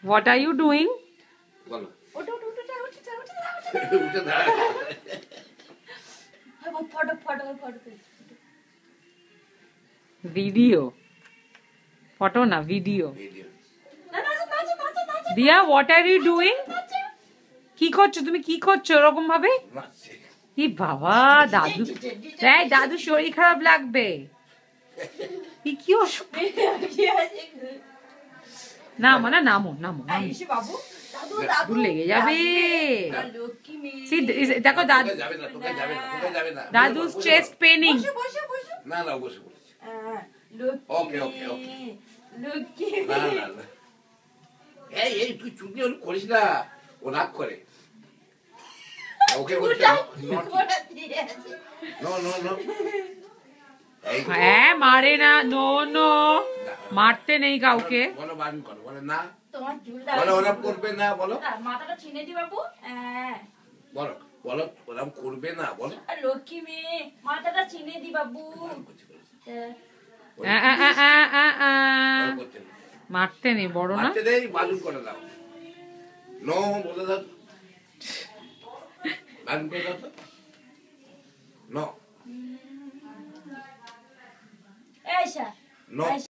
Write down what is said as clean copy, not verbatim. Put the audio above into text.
What are you doing? বলো ওঠো ওঠো ওঠো যাও উঠে যাও উঠে দাঁড়া photo photo photo Video. Photo na video. Video না না নাচো নাচো নাচো Dia, what are you doing? নাচো কি করছো তুমি কি করছো এরকম ভাবে? নাচছে কি বাবা দাদু এই দাদু শরীর খারাপ লাগবে কি অসুখ না মানে নামো নামো নামো এসে বাবু দাদু দাদু লেগে যাবে লক্ষ্মী মেয়ে See, দেখো দাদু যাবে না তোকে যাবে না তোকে যাবে না দাদু's chest paining বসো বসো বসো না না বসে বসে লক্ষ্মী ওকে, ওকে, ওকে। মেয়ে, লক্ষ্মী না মেয়ে। না না এই এই তুই চুপি ওর করিস না ও রাগ করে ওকে বলছে ওটা দিয়ে আছে। নো নো নো এই হ্যাঁ মারে না নো নো মারতে নেই কাউকে বলো বারণ করো বলো না তোমার চুলটা বলো ওরম করবে না বলো মাথাটা ছিনে দি বাবু বলো বলো ওরম করবে না বলো লক্ষ্মী মেয়ে মাথাটা ছিনে দি বাবু করতে না। মারতে নেই বড় না মারতে দেই বারণ করে দাও নো বলে দাও বারণ করে দাও তো নো এইসা নো